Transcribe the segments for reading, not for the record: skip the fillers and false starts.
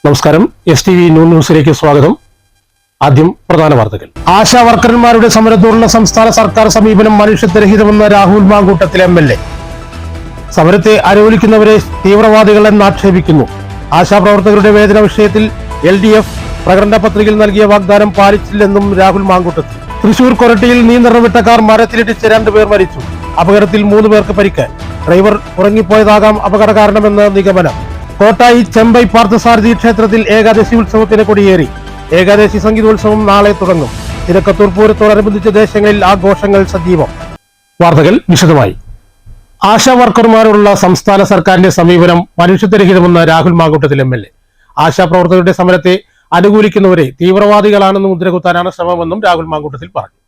നമസ്കാരം. STV ന്യൂസിലേക്ക് സ്വാഗതം. ആദ്യം പ്രധാന വാർത്തകൾ. ആശാ വർക്കർമാരുടെ സമരത്തോടുള്ള സംസ്ഥാന സർക്കാർ സമീപനം മനുഷ്യത്വരഹിതമെന്ന രാഹുൽ മാങ്കൂട്ടത്തിലെ MLA. സമരത്തെ അനുകൂലിക്കുന്നവരെ തീവ്രവാദികളെന്ന് ആക്ഷേപിക്കുന്നു. ആശാപ്രവർത്തകരുടെ വേതന വിഷയത്തിൽ LDF പ്രകടന പത്രികയിൽ നൽകിയ വാഗ്ദാനം പാലിച്ചില്ലെന്നും രാഹുൽ മാങ്കൂട്ടത്തിൽ. തൃശൂർ കൊരട്ടിയിൽ നിയന്ത്രണം വിട്ട കാർ മരത്തിലിടിച്ച് 2 പേർ മരിച്ചു. അപകടത്തിൽ 3 പേർക്ക് പരിക്ക്. ഡ്രൈവർ ഉറങ്ങിപ്പോയതാകാം അപകട കാരണമെന്ന് നിഗമനം. കോട്ടായി ചെമ്പൈ പാർത്ഥസാരഥി ക്ഷേത്രത്തിൽ ഏകാദശി ഉത്സവത്തിന് കൊടിയേറി. ഏകാദശി സംഗീതോത്സവം നാളെ തുടങ്ങും. തിരക്കത്തൂർ പൂരത്തോടനുബന്ധിച്ച് ദേശങ്ങളിൽ ആഘോഷങ്ങൾ സജീവം. വാർത്തകൾ വിശദമായി. ആശാ വർക്കർമാരോടുള്ള സംസ്ഥാന സർക്കാരിന്റെ സമീപനം മനുഷ്യത്വരഹിതമെന്ന് രാഹുൽ മാങ്കൂട്ടത്തിൽ MLA. ആശാപ്രവർത്തകരുടെ സമരത്തെ അനുകൂലിക്കുന്നവരെ തീവ്രവാദികളാണെന്ന് മുദ്രകുത്താനാണ് ശ്രമമെന്നും രാഹുൽ മാങ്കൂട്ടത്തിൽ പറഞ്ഞു.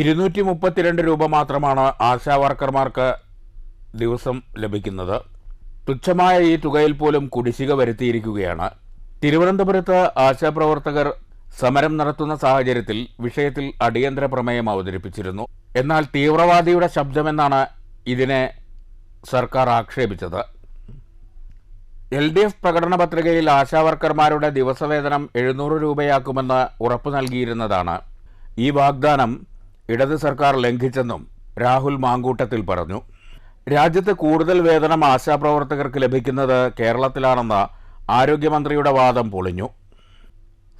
232 രൂപ മാത്രമാണ് ആശാ വർക്കർമാർക്ക് ദിവസം ലഭിക്കുന്നത്. തുച്ഛമായ ഈ തുകയിൽ പോലും കുടിശ്ശിക വരുത്തിയിരിക്കുകയാണ്. തിരുവനന്തപുരത്ത് ആശാപ്രവർത്തകർ സമരം നടത്തുന്ന സാഹചര്യത്തിൽ വിഷയത്തിൽ അടിയന്തര പ്രമേയം അവതരിപ്പിച്ചിരുന്നു. എന്നാൽ തീവ്രവാദിയുടെ ശബ്ദമെന്നാണ് ഇതിനെ സർക്കാർ ആക്ഷേപിച്ചത്. LDF പ്രകടന പത്രികയിൽ ആശാവർക്കർമാരുടെ ദിവസവേതനം 700 രൂപയാക്കുമെന്ന് ഉറപ്പു നൽകിയിരുന്നതാണ്. ഈ വാഗ്ദാനം ഇടത് സർക്കാർ ലംഘിച്ചെന്നും രാഹുൽ മാങ്കൂട്ടത്തിൽ പറഞ്ഞു. രാജ്യത്ത് കൂടുതൽ വേതനം ആശാപ്രവർത്തകർക്ക് ലഭിക്കുന്നത് കേരളത്തിലാണെന്ന ആരോഗ്യമന്ത്രിയുടെ വാദം പൊളിഞ്ഞു.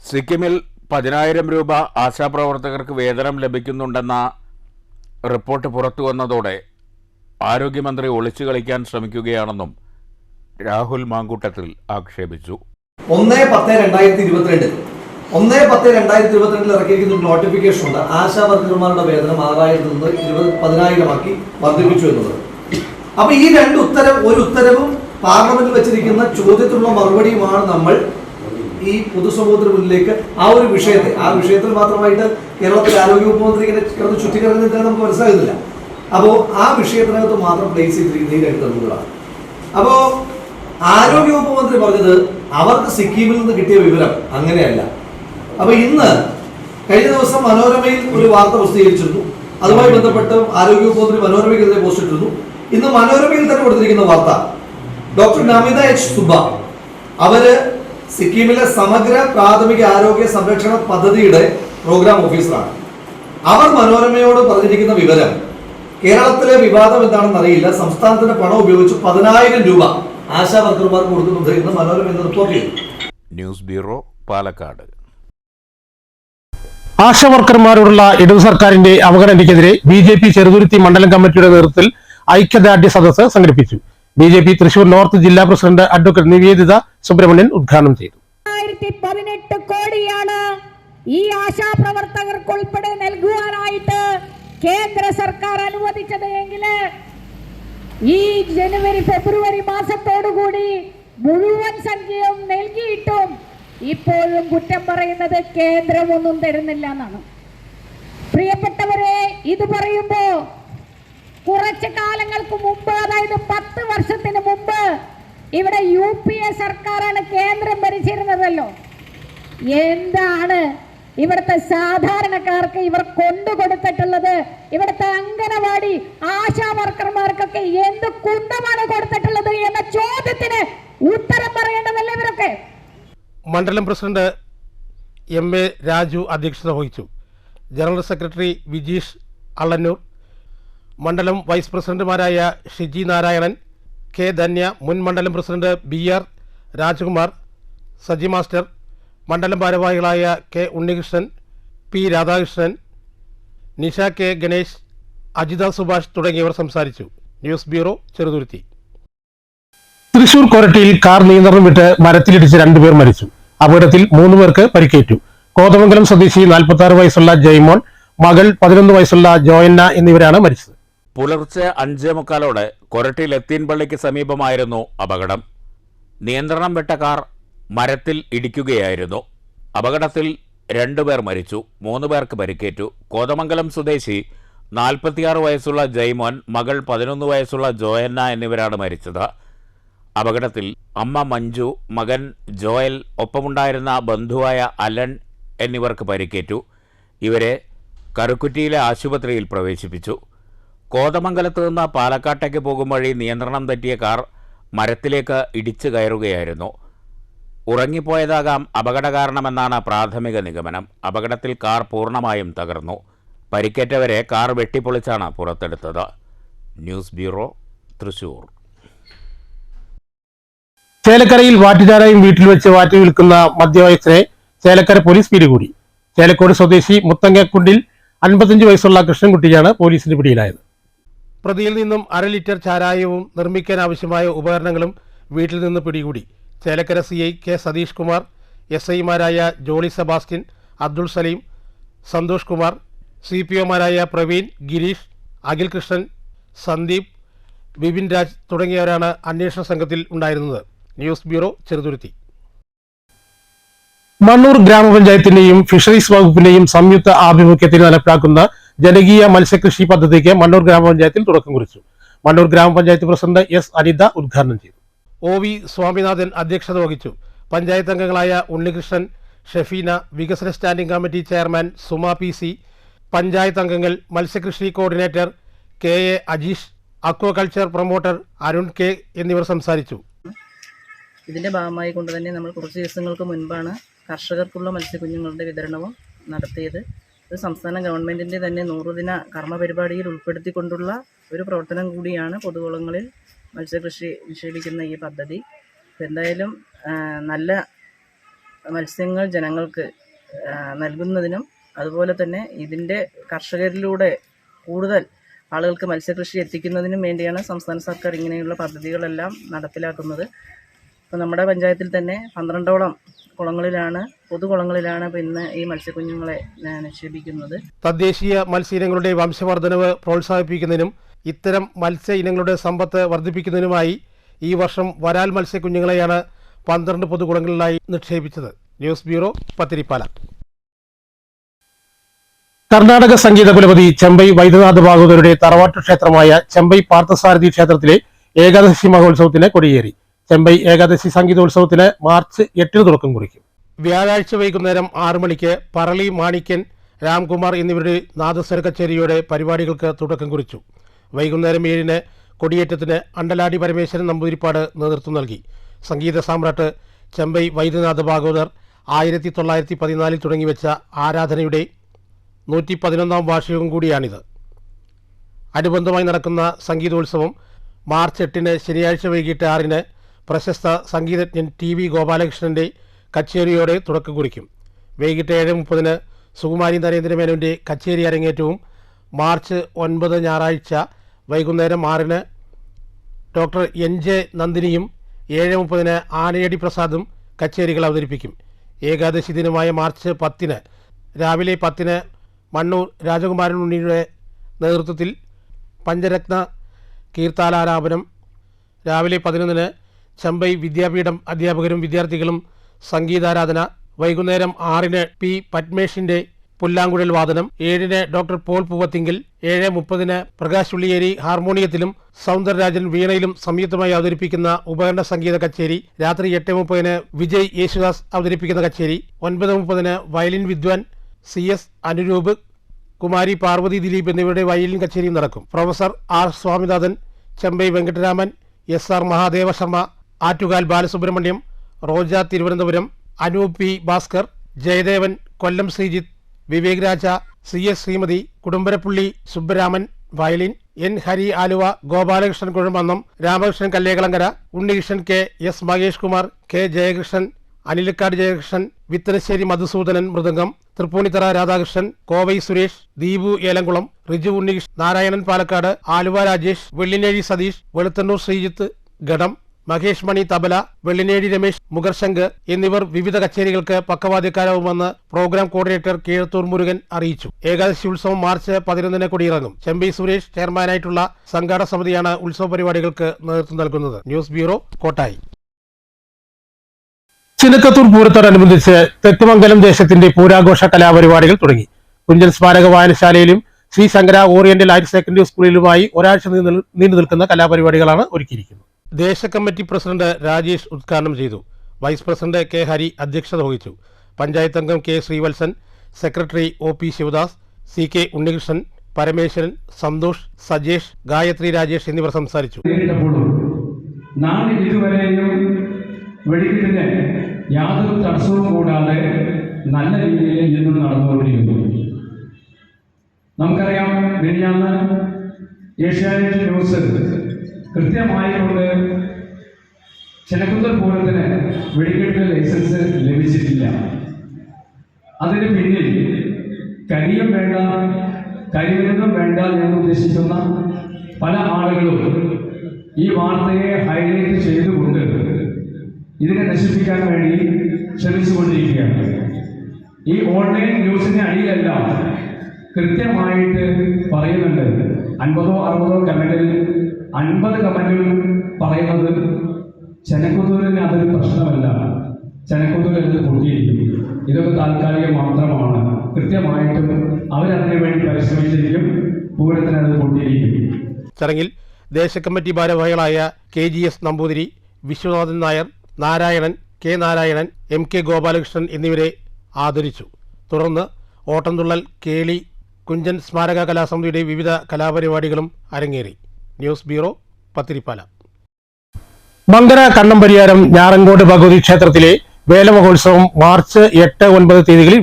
സിക്കിമിൽ 10,000 രൂപ ആശാപ്രവർത്തകർക്ക് വേതനം ലഭിക്കുന്നുണ്ടെന്ന റിപ്പോർട്ട് പുറത്തു വന്നതോടെ ആരോഗ്യമന്ത്രി ഒളിച്ചു കളിക്കാൻ ശ്രമിക്കുകയാണെന്നും രാഹുൽ മാങ്കൂട്ടത്തിൽ ആക്ഷേപിച്ചു. 1/10/2022 ഇറക്കിയിരിക്കുന്ന നോട്ടിഫിക്കേഷൻ ഉണ്ട്. ആശാ വർക്കർമാരുടെ വേതനം 6,000 നിന്ന് 10,000 ആക്കി വർദ്ധിപ്പിച്ചു എന്നുള്ളത്. അപ്പൊ ഈ ഒരു ഉത്തരവും പാർലമെന്റിൽ വെച്ചിരിക്കുന്ന ചോദ്യത്തിനുള്ള മറുപടിയുമാണ് നമ്മൾ ഈ പൊതുസമൂഹത്തിന് മുന്നിലേക്ക് ആ വിഷയത്തിൽ മാത്രമായിട്ട് കേരളത്തിലെ ആരോഗ്യവകുപ്പ് മന്ത്രി ഇങ്ങനെ കിടന്ന് ചുറ്റിക്കറങ്ങുന്നത് നമുക്ക് മനസ്സിലാകുന്നില്ല. അപ്പോൾ ആ വിഷയത്തിനകത്ത് മാത്രം പ്ലേസ് ചെയ്തിരിക്കുന്ന ഈ 2 തെളിവുകളാണ്. അപ്പോ ആരോഗ്യവകുപ്പ് മന്ത്രി പറഞ്ഞത് അവർക്ക് സിക്കിമിൽ നിന്ന് കിട്ടിയ വിവരം അങ്ങനെയല്ല. അപ്പൊ കഴിഞ്ഞ ദിവസം മനോരമയിൽ ഒരു വാർത്ത പ്രസിദ്ധീകരിച്ചിരുന്നു. അതുമായി ബന്ധപ്പെട്ട് ആരോഗ്യവകുപ്പ് മന്ത്രി മനോരമയ്ക്കെതിരെ പോസ്റ്റ് ഇട്ടിരുന്നു. ഇന്ന് മനോരമയിൽ തന്നെ കൊടുത്തിരിക്കുന്ന വാർത്ത ഡോക്ടർ നമിത എച്ച് സുബ്ബ, അവര് സിക്കിമിലെ സമഗ്ര പ്രാഥമിക ആരോഗ്യ സംരക്ഷണ പദ്ധതിയുടെ പ്രോഗ്രാം ഓഫീസറാണ്. അവർ മനോരമയോട് പറഞ്ഞിരിക്കുന്ന വിവരം, കേരളത്തിലെ വിവാദം എന്താണെന്ന് അറിയില്ല, സംസ്ഥാനത്തിന്റെ പണം ഉപയോഗിച്ച് 10,000 രൂപ ആശാ വർക്കർമാർക്ക് കൊടുക്കുന്നുണ്ട് എന്ന് മനോരമ ഇന്ന് റിപ്പോർട്ട് ചെയ്തു. News bureau, Palakkad. ആശാ വർക്കർമാരോടുള്ള ഇടതു സർക്കാരിന്റെ അവഗണനയ്ക്കെതിരെ BJP ചെറുതുരുത്തി മണ്ഡലം കമ്മിറ്റിയുടെ നേതൃത്വത്തിൽ ഐക്യദാർഢ്യ സദസ്സ് സംഘടിപ്പിച്ചു. BJP തൃശൂർ നോർത്ത് ജില്ലാ പ്രസിഡന്റ് അഡ്വക്കേറ്റ് നിവേദിത സുബ്രഹ്മണ്യൻ ഉദ്ഘാടനം ചെയ്തു. 18 കോടിയാണ് ഈ ആശാ പ്രവർത്തകർക്ക് ഉൾപ്പെടെ നൽകുവാനായിട്ട് കേന്ദ്ര സർക്കാർ അനുവദിച്ചത് എങ്കിൽ ഈ ജനുവരി ഫെബ്രുവരി മാസത്തോടുകൂടി മുഴുവൻ സംഖ്യയും നൽകിയിട്ടും ഇപ്പോഴും കുറ്റം പറയുന്നത് കേന്ദ്രമൊന്നും തരുന്നില്ല എന്നാണ്. പ്രിയപ്പെട്ടവരെ, ഇത് പറയുമ്പോ കുറച്ച് കാലങ്ങൾക്ക് മുമ്പ്, അതായത് 10 വർഷത്തിന് മുമ്പ് ഇവിടെ UPA സർക്കാരാണ് കേന്ദ്രം ഭരിച്ചിരുന്നതല്ലോ. എന്താണ് ഇവിടുത്തെ സാധാരണക്കാർക്ക് ഇവർ കൊണ്ടുകൊടുത്തിട്ടുള്ളത്? ഇവിടുത്തെ അംഗനവാടി ആശാ വർക്കർമാർക്കൊക്കെ എന്ത് കുന്തമാണ് കൊടുത്തിട്ടുള്ളത് എന്ന ചോദ്യത്തിന് ഉത്തരം പറയേണ്ടതല്ലേ ഇവരൊക്കെ? മണ്ഡലം പ്രസിഡന്റ് MA രാജു അധ്യക്ഷത വഹിച്ചു. ജനറൽ സെക്രട്ടറി വിജീഷ് അള്ളന്നൂർ, മണ്ഡലം വൈസ് പ്രസിഡന്റുമാരായ ഷിജി നാരായണൻ, K ധന്യ, മുൻ മണ്ഡലം president BR Rajkumar, Saji master, മണ്ഡലം ഭാരവാഹികളായ K Unnikrishnan, P Radhakrishnan, Nisha K Ganesh, Ajitha Subhash തുടങ്ങിയവർ സംസാരിച്ചു. News bureau, Cheruthuruthy. തൃശൂർ കൊരട്ടിയിൽ കാർ നിയന്ത്രണം വിട്ട് മരത്തിലിടിച്ച് 2 പേർ മരിച്ചു. അപകടത്തിൽ 3 പേർക്ക് പരിക്കേറ്റു. കോതമംഗലം സ്വദേശി 46 വയസ്സുള്ള ജയ്മോൻ, മകൾ 11 വയസ്സുള്ള ജോയന്ന എന്നിവരാണ് മരിച്ചത്. പുലർച്ചെ 5:45 കൊരട്ടി ലത്തീൻ പള്ളിക്ക് സമീപമായിരുന്നു അപകടം. നിയന്ത്രണം വിട്ട കാർ മരത്തിൽ ഇടിക്കുകയായിരുന്നു. അപകടത്തിൽ 2 പേർ മരിച്ചു, 3 പേർക്ക് പരിക്കേറ്റു. കോതമംഗലം സ്വദേശി 46 വയസ്സുള്ള ജയ്മോൻ, മകൾ 11 വയസ്സുള്ള ജോയന്ന എന്നിവരാണ് മരിച്ചത്. അപകടത്തിൽ അമ്മ മഞ്ജു, മകൻ ജോയൽ, ഒപ്പമുണ്ടായിരുന്ന ബന്ധുവായ അലൻ എന്നിവർക്ക് പരിക്കേറ്റു. ഇവരെ കറുക്കുറ്റിയിലെ ആശുപത്രിയിൽ പ്രവേശിപ്പിച്ചു. കോതമംഗലത്ത് നിന്ന് പാലക്കാട്ടേക്ക് പോകും വഴി നിയന്ത്രണം തെറ്റിയ കാർ മരത്തിലേക്ക് ഇടിച്ചു കയറുകയായിരുന്നു. ഉറങ്ങിപ്പോയതാകാം അപകട കാരണമെന്നാണ് പ്രാഥമിക നിഗമനം. അപകടത്തിൽ കാർ പൂർണ്ണമായും തകർന്നു. പരിക്കേറ്റവരെ കാർ വെട്ടിപ്പൊളിച്ചാണ് പുറത്തെടുത്തത്. News bureau, Thrissur. ചേലക്കരയിൽ വാറ്റുചാരായം വീട്ടിൽ വെച്ച് വാറ്റി വിൽക്കുന്ന മധ്യവയസ്കരെ ചേലക്കര പോലീസ് പിടികൂടി. ചേലക്കോട് സ്വദേശി മുത്തങ്ങക്കുണ്ടിൽ 55 വയസ്സുള്ള കൃഷ്ണൻകുട്ടിയാണ് പോലീസിന്റെ പിടിയിലായത്. പ്രതിയിൽ നിന്നും 1/2 ലിറ്റർ ചാരായവും നിർമ്മിക്കാൻ ആവശ്യമായ ഉപകരണങ്ങളും വീട്ടിൽ നിന്ന് പിടികൂടി. Chelakkara CI K Satheesh Kumar, SI മാരായ ജോളി സെബാസ്റ്റ്യൻ, അബ്ദുൾ സലീം, സന്തോഷ് കുമാർ, CPOമാരായ പ്രവീൺ, ഗിരീഷ്, അഖിൽ കൃഷ്ണൻ, സന്ദീപ്, ബിപിൻ രാജ് തുടങ്ങിയവരാണ് അന്വേഷണ സംഘത്തിൽ ഉണ്ടായിരുന്നത്. News bureau, Cheruthuruthy. മണ്ണൂർ ഗ്രാമപഞ്ചായത്തിന്റെയും ഫിഷറീസ് വകുപ്പിന്റെയും സംയുക്ത ആഭിമുഖ്യത്തിൽ നടപ്പിലാക്കുന്ന ജനകീയ മത്സ്യകൃഷി പദ്ധതിക്ക് മണ്ണൂർ ഗ്രാമപഞ്ചായത്തിൽ തുടക്കം കുറിച്ചു. മണ്ണൂർ ഗ്രാമപഞ്ചായത്ത് പ്രസിഡന്റ് S അനിത ഉദ്ഘാടനം ചെയ്തു. OV സ്വാമിനാഥൻ അധ്യക്ഷത വഹിച്ചു. പഞ്ചായത്ത് അംഗങ്ങളായ ഉണ്ണികൃഷ്ണൻ, ഷെഫീന, വികസന standing committee chairman Suma PC, panchayat അംഗങ്ങൾ, മത്സ്യകൃഷി coordinator KA Ajeesh, aquaculture promoter Arun K എന്നിവർ സംസാരിച്ചു. ഇതിൻ്റെ ഭാഗമായി കൊണ്ട് തന്നെ നമ്മൾ കുറച്ച് ദിവസങ്ങൾക്ക് മുൻപാണ് കർഷകർക്കുള്ള മത്സ്യക്കുഞ്ഞുങ്ങളുടെ വിതരണവും നടത്തിയത്. ഇത് സംസ്ഥാന ഗവൺമെൻറ്റിൻ്റെ തന്നെ 100 ദിന കർമ്മ പരിപാടിയിൽ ഉൾപ്പെടുത്തിക്കൊണ്ടുള്ള ഒരു പ്രവർത്തനം കൂടിയാണ് പൊതുകുളങ്ങളിൽ മത്സ്യകൃഷി നിക്ഷേപിക്കുന്ന ഈ പദ്ധതി. എന്തായാലും നല്ല മത്സ്യങ്ങൾ ജനങ്ങൾക്ക് നൽകുന്നതിനും അതുപോലെ തന്നെ ഇതിൻ്റെ കർഷകരിലൂടെ കൂടുതൽ ആളുകൾക്ക് മത്സ്യകൃഷി എത്തിക്കുന്നതിനും വേണ്ടിയാണ് സംസ്ഥാന സർക്കാർ ഇങ്ങനെയുള്ള പദ്ധതികളെല്ലാം നടപ്പിലാക്കുന്നത്. ഇപ്പോൾ നമ്മുടെ പഞ്ചായത്തിൽ തന്നെ 12ഓളം കുളങ്ങളിലാണ്, പൊതുകുളങ്ങളിലാണ് ഇപ്പോൾ ഇന്ന് ഈ മത്സ്യക്കുഞ്ഞുങ്ങളെ നിക്ഷേപിക്കുന്നത്. തദ്ദേശീയ മത്സ്യ വംശവർദ്ധനവ് പ്രോത്സാഹിപ്പിക്കുന്നതിനും ഇത്തരം മത്സ്യ ഇനങ്ങളുടെ സമ്പത്ത് വർദ്ധിപ്പിക്കുന്നതിനുമായി ഈ വർഷം വരാൽ മത്സ്യക്കുഞ്ഞുങ്ങളെയാണ് 12 പൊതുകുളങ്ങളിലായി നിക്ഷേപിച്ചത്. News bureau, Pathirippala. കർണാടക സംഗീത കുലപതി ചെമ്പൈ വൈദ്യനാഥ ഭാഗവതരുടെ തറവാട്ടു ക്ഷേത്രമായ ചെമ്പൈ പാർത്ഥസാരഥി ക്ഷേത്രത്തിലെ ഏകാദശി മഹോത്സവത്തിന് കൊടിയേറി. ചെമ്പൈ ഏകാദശി സംഗീതോത്സവത്തിന് മാർച്ച് 8 തുടക്കം കുറിക്കും. വ്യാഴാഴ്ച വൈകുന്നേരം 6 മണിക്ക് പറളി മാണിക്യൻ, രാംകുമാർ എന്നിവരുടെ നാദസ്വര കച്ചേരിയോടെ പരിപാടികൾക്ക് തുടക്കം കുറിച്ചു. വൈകുന്നേരം 7-ന് കൊടിയേറ്റത്തിന് അണ്ടലാടി പരമേശ്വരൻ നമ്പൂതിരിപ്പാട് നേതൃത്വം നൽകി. സംഗീത സാമ്രാട്ട് ചെമ്പൈ വൈദ്യനാഥ ഭാഗവതർ 1914 തുടങ്ങിവെച്ച ആരാധനയുടെ 111ാം വാർഷികവും കൂടിയാണിത്. അനുബന്ധമായി നടക്കുന്ന സംഗീതോത്സവം മാർച്ച് 8-ന് ശനിയാഴ്ച വൈകിട്ട് 6-ന് പ്രശസ്ത സംഗീതജ്ഞൻ TV ഗോപാലകൃഷ്ണന്റെ കച്ചേരിയോടെ തുടക്കം കുറിക്കും. വൈകിട്ട് 7:30-ന് സുകുമാരി നരേന്ദ്രമേനോന്റെ കച്ചേരി അരങ്ങേറ്റവും മാർച്ച് 9 ഞായറാഴ്ച വൈകുന്നേരം 6-ന് ഡോക്ടർ NJ നന്ദിനിയും 7:30-ന് ആനയടി പ്രസാദും കച്ചേരികൾ അവതരിപ്പിക്കും. ഏകാദശി ദിനമായ മാർച്ച് 10-ന് രാവിലെ 10-ന് മണ്ണൂർ രാജകുമാരൻ ഉണ്ണിയുടെ നേതൃത്വത്തിൽ പഞ്ചരത്ന കീർത്താലാലാപനം, രാവിലെ 11-ന് ചെമ്പൈ വിദ്യാപീഠം അധ്യാപകരും വിദ്യാർത്ഥികളും സംഗീതാരാധന, വൈകുന്നേരം 6-ന് P പത്മേഷിന്റെ പുല്ലാങ്കുഴൽ വാദനം, 7-ന് ഡോക്ടർ പോൾ പൂവത്തിങ്കിൽ, 7:30-ന് പ്രകാശ് ഉള്ളിയേരി ഹാർമോണിയത്തിലും സൗന്ദരരാജൻ വീണയിലും സംയുക്തമായി അവതരിപ്പിക്കുന്ന ഉപകരണ സംഗീത കച്ചേരി, രാത്രി 8:30-ന് വിജയ് യേശുദാസ് അവതരിപ്പിക്കുന്ന കച്ചേരി, 9:30-ന് വയലിൻ വിദ്വാൻ CS അനുരൂപ്, കുമാരി പാർവതി ദിലീപ് എന്നിവരുടെ വയലിൻ കച്ചേരിയും നടക്കും. Professor R Swaminathan, Chembai Venkataraman, SR Mahadeva Sharma, Attukal Balasubramaniam, Roja Thiruvananthapuram, Anoop P Bhaskar, Jayadevan, Kollam Sreejith, Vivek Raja, CS Sreemathi, Kudumbarappully Subbaraman violin, N Hari Aluva, Gopalakrishnan Kuzhamannam, Ramakrishnan Kallekulangara, Unnikrishnan K, S Mahesh Kumar, K Jayakrishnan, Anilakkad Jayakrishnan, Vithanassery Madhusoodanan mridangam, Tripunithura Radhakrishnan, Kovai Suresh, Deepu Elamkulam, Riju Unnikrishnan, Narayanan Palakkad, Aluva Rajesh, Vellinezhi Satheesh, Veluthannur Sreejith ghatam, Mahesh Mani tabla, Vellinezhi Ramesh mugarshank എന്നിവർ വിവിധ കച്ചേരികൾക്ക് പക്കവാദ്യക്കാരാവുമെന്ന് പ്രോഗ്രാം കോർഡിനേറ്റർ കീഴത്തൂർ മുരുകൻ അറിയിച്ചു. ഏകാദശി ഉത്സവം മാർച്ച് 11-ന് കൊടിയിറങ്ങും. ചെമ്പൈ സുരേഷ് ചെയർമാനായിട്ടുള്ള സംഘാടക സമിതിയാണ് ഉത്സവ പരിപാടികൾക്ക് നേതൃത്വം നൽകുന്നത്. News bureau, Kottayi. ചിനക്കത്തൂർ പൂരത്തോടനുബന്ധിച്ച് തെക്കുമംഗലം ദേശത്തിന്റെ പൂരാഘോഷ കലാപരിപാടികൾ തുടങ്ങി. കുഞ്ചൻ സ്മാരക വായനശാലയിലും Sree Sankara oriental higher secondary സ്കൂളിലുമായി ഒരാഴ്ച നീണ്ടു നിൽക്കുന്ന കലാപരിപാടികളാണ് ഒരുക്കിയിരിക്കുന്നത്. ദേശകമ്മിറ്റി പ്രസിഡന്റ് രാജേഷ് ഉദ്ഘാടനം ചെയ്തു. വൈസ് പ്രസിഡന്റ് K ഹരി അധ്യക്ഷത വഹിച്ചു. പഞ്ചായത്ത് അംഗം K Sreevalsan, secretary OP Sivadas, CK Unnikrishnan, Parameswaran, Santhosh, Sajesh, Gayathri Rajesh എന്നിവർ സംസാരിച്ചു. നാളെ ഇതുവരെയും വെടിക്കെട്ടിന് യാതൊരു തടസ്സവും കൂടാതെ നല്ല രീതിയിൽ ഇന്നും നടന്നുകൊണ്ടിരിക്കുന്നു. നമുക്കറിയാം, മിനിഞ്ഞാന്ന് ഏഷ്യാനെറ്റ് ന്യൂസ് കൃത്യമായിക്കൊണ്ട് ചെനക്കുന്നൽ പൂരത്തിന് വെടിക്കെട്ട് ലൈസൻസ് ലഭിച്ചിട്ടില്ല. അതിന് പിന്നിൽ കരിയും വേണ്ട, കരിമരുന്നും വേണ്ട എന്ന് ഉദ്ദേശിക്കുന്ന പല ആളുകളും ഈ വാർത്തയെ ഹൈലൈറ്റ് ചെയ്തുകൊണ്ട് ഇതിനെ നശിപ്പിക്കാൻ വേണ്ടി ശ്രമിച്ചുകൊണ്ടിരിക്കുകയാണ്. ഈ ഓൺലൈൻ ന്യൂസിൻ്റെ അടിയിലെല്ലാം കൃത്യമായിട്ട് പറയുന്നുണ്ട്. 50-60 കമൻറ്റിൽ 50 കമൻറ്റുകൾ പറയുന്നത് ചെനക്കുത്തൂരിന് അതൊരു പ്രശ്നമല്ല, ചെനക്കുത്തൂരിൽ അത് പൊട്ടിയിരിക്കും, ഇതൊക്കെ താൽക്കാലികം മാത്രമാണ്. കൃത്യമായിട്ടും അവരതിനു വേണ്ടി പരിശ്രമിച്ചിരിക്കും, പൂരത്തിന് അത് പൊട്ടിയിരിക്കും. ചടങ്ങിൽ ദേശകമ്മിറ്റി ഭാരവാഹികളായ KGS Namboothiri, Viswanathan Nair, Narayanan, K Narayanan, MK Gopalakrishnan എന്നിവരെ ആദരിച്ചു. തുടർന്ന് ഓട്ടംതുള്ളൽ, കേളി, കുഞ്ചൻ സ്മാരക കലാസമിതിയുടെ വിവിധ കലാപരിപാടികളും അരങ്ങേറി. News bureau, Pathirippala. മങ്കര കണ്ണമ്പരിയാരം ഞാറങ്കോട് ഭഗവതി ക്ഷേത്രത്തിലെ വേലമഹോത്സവം മാർച്ച് 8-9 തീയതികളിൽ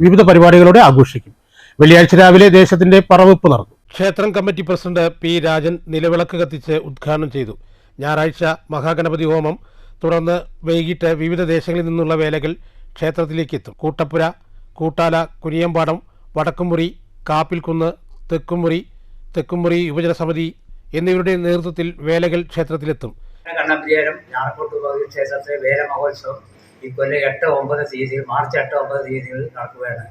വിവിധ പരിപാടികളോടെ ആഘോഷിക്കും. വെള്ളിയാഴ്ച രാവിലെ ദേശത്തിന്റെ പറവെപ്പ് നടന്നു. ക്ഷേത്രം കമ്മിറ്റി പ്രസിഡന്റ് P രാജൻ നിലവിളക്ക് കത്തിച്ച് ഉദ്ഘാടനം ചെയ്തു. ഞായറാഴ്ച മഹാഗണപതി ഹോമം, തുടർന്ന് വൈകിട്ട് വിവിധ ദേശങ്ങളിൽ നിന്നുള്ള വേലകൾ ക്ഷേത്രത്തിലേക്ക് എത്തും. കൂട്ടപ്പുര, കൂട്ടാല, കുനിയമ്പാടം, വടക്കുംമുറി, കാപ്പിൽക്കുന്ന്, തെക്കുംമുറി യുവജന സമിതി എന്നിവരുടെ നേതൃത്വത്തിൽ വേലകൾ ക്ഷേത്രത്തിലെത്തും. കണ്ണമ്പരിയാരം ഞാറക്കോട്ട് ഭഗവതി ക്ഷേത്രത്തിലെ വേലമഹോത്സവം ഇക്കൊല്ലം 8-9 തീയതികൾ, മാർച്ച് 8-9 തീയതികളിൽ നടക്കുകയാണ്.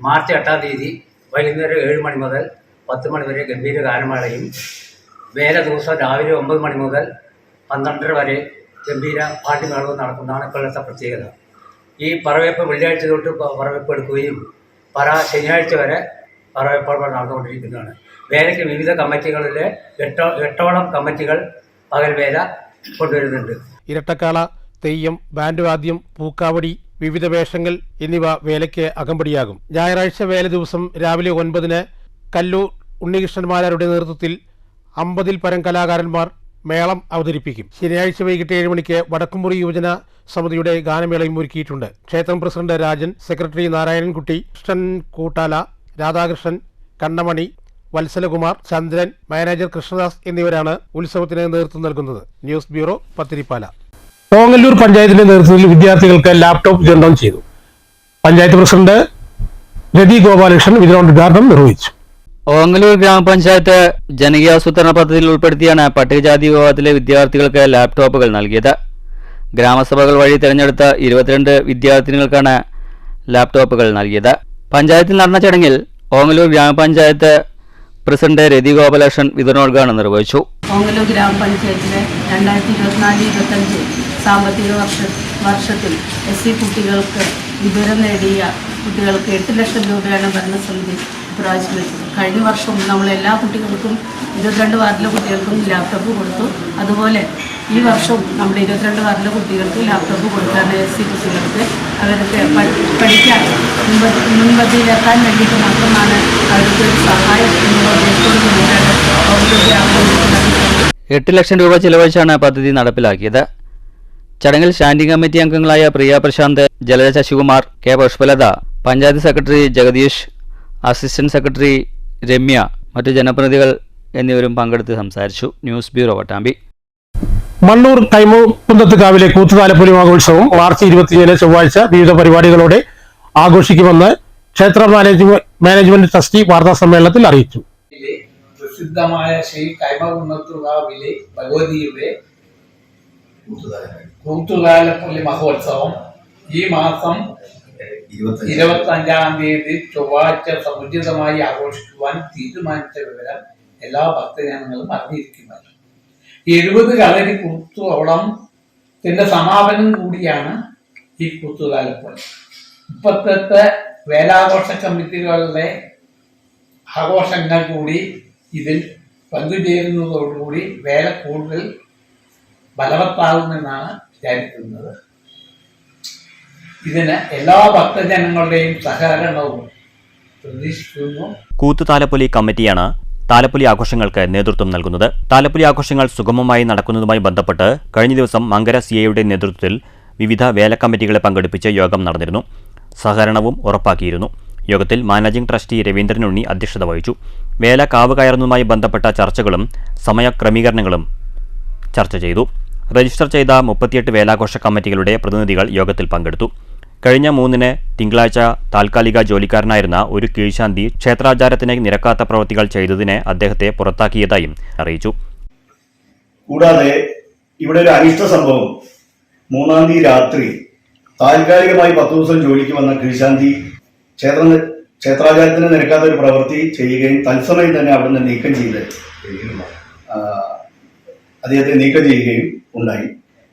മാർച്ച് 8-ാം തീയതി വൈകുന്നേരം 7 മണി മുതൽ 10 മണി വരെ ഗംഭീര ഗാനമേളയും, വേല ദിവസം രാവിലെ 9 മണി മുതൽ 12:30 വരെ ഗംഭീര പാട്ടുമേളവും നടക്കുന്നതാണ് ഇപ്പോഴത്തെ പ്രത്യേകത. ഈ പറവെപ്പ് വെള്ളിയാഴ്ച തൊട്ട് പറവെപ്പ് എടുക്കുകയും ശനിയാഴ്ച വരെ പറവെപ്പ് നടന്നുകൊണ്ടിരിക്കുന്നതാണ്. വേലയ്ക്ക് വിവിധ കമ്മിറ്റികളിലെ 8ഓളം കമ്മിറ്റികൾ പകൽ വേല കൊണ്ടുവരുന്നുണ്ട്. ഇരട്ടക്കാള, തെയ്യം, ബാൻഡ് വാദ്യം, പൂക്കാവടി, വിവിധ വേഷങ്ങൾ എന്നിവ വേലയ്ക്ക് അകമ്പടിയാകും. ഞായറാഴ്ച വേല ദിവസം രാവിലെ 9-ന് കല്ലൂർ ഉണ്ണികൃഷ്ണന്മാരുടെ നേതൃത്വത്തിൽ 50-ൽ പരം കലാകാരന്മാർ മേളം അവതരിപ്പിക്കും. ശനിയാഴ്ച വൈകിട്ട് 7 മണിക്ക് വടക്കുംമുറി യുവജന സമിതിയുടെ ഗാനമേളയും ഒരുക്കിയിട്ടുണ്ട്. ക്ഷേത്രം പ്രസിഡന്റ് രാജൻ, സെക്രട്ടറി നാരായണൻകുട്ടി, കൃഷ്ണൻ കൂട്ടാല, രാധാകൃഷ്ണൻ, കണ്ണമണി, വത്സലകുമാർ, ചന്ദ്രൻ, മാനേജർ കൃഷ്ണദാസ് എന്നിവരാണ് ഉത്സവത്തിന് നേതൃത്വം നൽകുന്നത്. News bureau, Pathiripala. ഓങ്ങല്ലൂർ പഞ്ചായത്തിന്റെ നേതൃത്വത്തിൽ വിദ്യാർത്ഥികൾക്ക് ലാപ്ടോപ്പ് വിതരണം ചെയ്തു. പഞ്ചായത്ത് പ്രസിഡന്റ് രതി ഗോപാലകൃഷ്ണൻ വിതരണോദ്ഘാടനം നിർവഹിച്ചു. ഓങ്ങല്ലൂർ ഗ്രാമപഞ്ചായത്ത് ജനകീയാസൂത്രണ പദ്ധതിയിൽ ഉൾപ്പെടുത്തിയാണ് പട്ടികജാതി വിഭാഗത്തിലെ വിദ്യാർത്ഥികൾക്ക് ലാപ്ടോപ്പുകൾ നൽകിയത്. ഗ്രാമസഭകൾ വഴി തിരഞ്ഞെടുത്ത 22 വിദ്യാർത്ഥിനികൾക്കാണ് ലാപ്ടോപ്പുകൾ നൽകിയത്. പഞ്ചായത്തിൽ നടന്ന ചടങ്ങിൽ ഓങ്ങല്ലൂർ ഗ്രാമപഞ്ചായത്ത് പ്രസിഡന്റ് രതി ഗോപാലകൃഷ്ണൻ വിതരണോദ്ഘാടനം നിർവഹിച്ചു. ഓങ്ങല്ലൂർ ഗ്രാമപഞ്ചായത്തിലെ 2024-25 സാമ്പത്തിക വർഷത്തിൽ SC കുട്ടികൾക്ക് വിവരം നേടിയ കുട്ടികൾക്ക് 8 ലക്ഷം രൂപയാണ് ഭരണസമിതി പ്രാവശ്യം വെച്ചത്. കഴിഞ്ഞ വർഷം നമ്മൾ എല്ലാ കുട്ടികൾക്കും 22 വാർഡിലെ കുട്ടികൾക്കും ലാപ്ടോപ്പ് കൊടുത്തു. അതുപോലെ ഈ വർഷവും നമ്മുടെ 22 വാർഡിലെ കുട്ടികൾക്ക് ലാപ്ടോപ്പ് കൊടുക്കാണ്. SC കുട്ടികൾക്ക് അവർക്ക് പഠിക്കാൻ മുൻപന്തിയിലെത്താൻ വേണ്ടിയിട്ട് മാത്രമാണ് അവർക്ക് ഒരു സഹായം എന്നുള്ള ഉദ്ദേശത്തോട് കൂടിയാണ് 8 ലക്ഷം രൂപ ചിലവഴിച്ചാണ് പദ്ധതി നടപ്പിലാക്കിയത്. ചടങ്ങിൽ സ്റ്റാൻഡിംഗ് കമ്മിറ്റി അംഗങ്ങളായ Priya Prashanth, Jalaja Sasikumar, K Pushpalatha, panchayat secretary Jagadeesh, assistant secretary Ramya, മറ്റു ജനപ്രതിനിധികൾ എന്നിവരും പങ്കെടുത്ത് സംസാരിച്ചു. News bureau, Pattambi. മണ്ണൂർ കൈമുകുന്നത്തുകാവിലെ കൂത്തുതാലപ്പൊലി മഹോത്സവം മാർച്ച് 25-ന് ചൊവ്വാഴ്ച വിവിധ പരിപാടികളോടെ ആഘോഷിക്കുമെന്ന് ക്ഷേത്ര മാനേജ്മെന്റ് ട്രസ്റ്റി വാർത്താ സമ്മേളനത്തിൽ അറിയിച്ചു. പ്രസിദ്ധമായ ശ്രീ കൈമുകുന്നത്തുകാവിലെ ഭഗവതിയുടെ കൂത്തുതാലപ്പൊലി മഹോത്സവം ഈ മാസം 25-ാം തീയതി ചൊവ്വാഴ്ച സമുചിതമായി ആഘോഷിക്കുവാൻ തീരുമാനിച്ച വിവരം എല്ലാ ഭക്തജനങ്ങളും അറിഞ്ഞിരിക്കുന്നത്. 70 കളരി കൂത്തോളത്തിന്റെ സമാപനം കൂടിയാണ് ഈ കൂത്തുതാലപ്പൊലി. 38 വേലാഘോഷ കമ്മിറ്റികളുടെ ആഘോഷങ്ങൾ കൂടി ഇതിൽ പങ്കുചേരുന്നതോടുകൂടി വേല കൂടുതൽ ബലവത്താകുമെന്നാണ് വിചാരിക്കുന്നത്. ഇതിന് എല്ലാ ഭക്തജനങ്ങളുടെയും സഹകരണവും പ്രതീക്ഷിക്കുന്നു. കൂത്തുതാലപ്പൊലി കമ്മിറ്റിയാണ് താലപ്പൊലി ആഘോഷങ്ങൾക്ക് നേതൃത്വം നൽകുന്നത്. താലപ്പൊലി ആഘോഷങ്ങൾ സുഗമമായി നടക്കുന്നതുമായി ബന്ധപ്പെട്ട് കഴിഞ്ഞ ദിവസം മങ്കര CAയുടെ നേതൃത്വത്തിൽ വിവിധ വേല കമ്മിറ്റികളെ പങ്കെടുപ്പിച്ച് യോഗം നടന്നിരുന്നു. സഹകരണവും ഉറപ്പാക്കിയിരുന്നു. യോഗത്തിൽ മാനേജിംഗ് ട്രസ്റ്റി രവീന്ദ്രൻ ഉണ്ണി അധ്യക്ഷത വഹിച്ചു. വേല കാവ് കയറുന്നതുമായി ബന്ധപ്പെട്ട ചർച്ചകളും സമയക്രമീകരണങ്ങളും ചർച്ച ചെയ്തു. രജിസ്റ്റർ ചെയ്ത 38 വേലാഘോഷ കമ്മിറ്റികളുടെ പ്രതിനിധികൾ യോഗത്തിൽ പങ്കെടുത്തു. കഴിഞ്ഞ 3-ന് തിങ്കളാഴ്ച താൽക്കാലിക ജോലിക്കാരനായിരുന്ന ഒരു കീഴ്ശാന്തി ക്ഷേത്രാചാരത്തിന് നിരക്കാത്ത പ്രവൃത്തികൾ ചെയ്തതിന് അദ്ദേഹത്തെ പുറത്താക്കിയതായും അറിയിച്ചു. കൂടാതെ ഇവിടെ ഒരു അനിഷ്ട സംഭവം 3-ാം തീയതി രാത്രി താൽക്കാലികമായി 10 ദിവസം ജോലിക്ക് വന്ന കീഴ്ശാന്തി ക്ഷേത്രാചാരത്തിന് നിരക്കാത്ത ഒരു പ്രവൃത്തി ചെയ്യുകയും തത്സമയം തന്നെ അവിടെ നിന്ന് നീക്കം ചെയ്ത് അദ്ദേഹത്തെ നീക്കം ചെയ്യുകയും ഉണ്ടായി.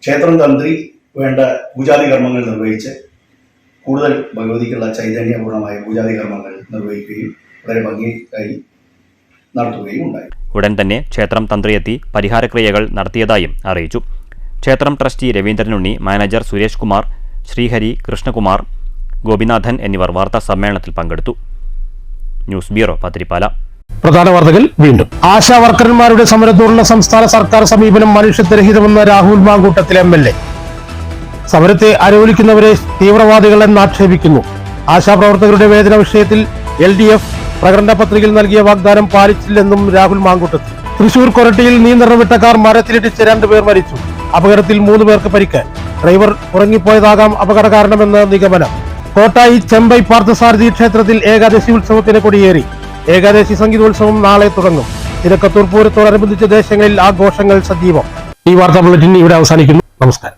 ക്ഷേത്രം തന്ത്രി വേണ്ട പൂജാതി കർമ്മങ്ങൾ നിർവഹിച്ച് കൂടുതൽ ഭഗവതിക്കുള്ള ചൈതന്യപൂർണമായ പൂജാതി കർമ്മങ്ങൾ നിർവഹിക്കുകയും വളരെ ഭംഗിയായി നടത്തുകയും ഉണ്ടായി. ഉടൻ തന്നെ ക്ഷേത്രം തന്ത്രിയെത്തി പരിഹാരക്രിയകൾ നടത്തിയതായും അറിയിച്ചു. ക്ഷേത്രം ട്രസ്റ്റി രവീന്ദ്രനുണ്ണി, മാനേജർ സുരേഷ് കുമാർ, ശ്രീഹരി, കൃഷ്ണകുമാർ, ഗോപിനാഥൻ എന്നിവർ വാർത്താ സമ്മേളനത്തിൽ പങ്കെടുത്തു. News bureau, Pathirippala. പ്രധാന വാർത്തകൾ വീണ്ടും. ആശാ വർക്കർമാരുടെ സമരത്തോടുള്ള സംസ്ഥാന സർക്കാർ സമീപനം മനുഷ്യത്വരഹിതമെന്ന രാഹുൽ മാങ്കൂട്ടത്തിലെ MLA. സമരത്തെ അനുകൂലിക്കുന്നവരെ തീവ്രവാദികളെന്ന് ആക്ഷേപിക്കുന്നു. ആശാപ്രവർത്തകരുടെ വേതന വിഷയത്തിൽ LDF പ്രകടന പത്രികയിൽ നൽകിയ വാഗ്ദാനം പാലിച്ചില്ലെന്നും രാഹുൽ മാങ്കൂട്ടത്തിൽ. തൃശൂർ കൊരട്ടിയിൽ നിയന്ത്രണം വിട്ട കാർ മരത്തിലിടിച്ച് 2 പേർ മരിച്ചു. അപകടത്തിൽ 3 പേർക്ക് പരിക്ക്. ഡ്രൈവർ ഉറങ്ങിപ്പോയതാകാം അപകട കാരണമെന്ന് നിഗമനം. കോട്ടായി ചെമ്പൈ പാർത്ഥസാരഥി ക്ഷേത്രത്തിൽ ഏകാദശി ഉത്സവത്തിന് കൊടിയേറി. ഏകാദശി സംഗീതോത്സവം നാളെ തുടങ്ങും. തിരക്കത്തൂർ പൂരത്തോടനുബന്ധിച്ച് ദേശങ്ങളിൽ ആഘോഷങ്ങൾ സജീവം. ഈ വാർത്താ ബുള്ളറ്റിൻ ഇവിടെ അവസാനിക്കുന്നു. നമസ്കാരം.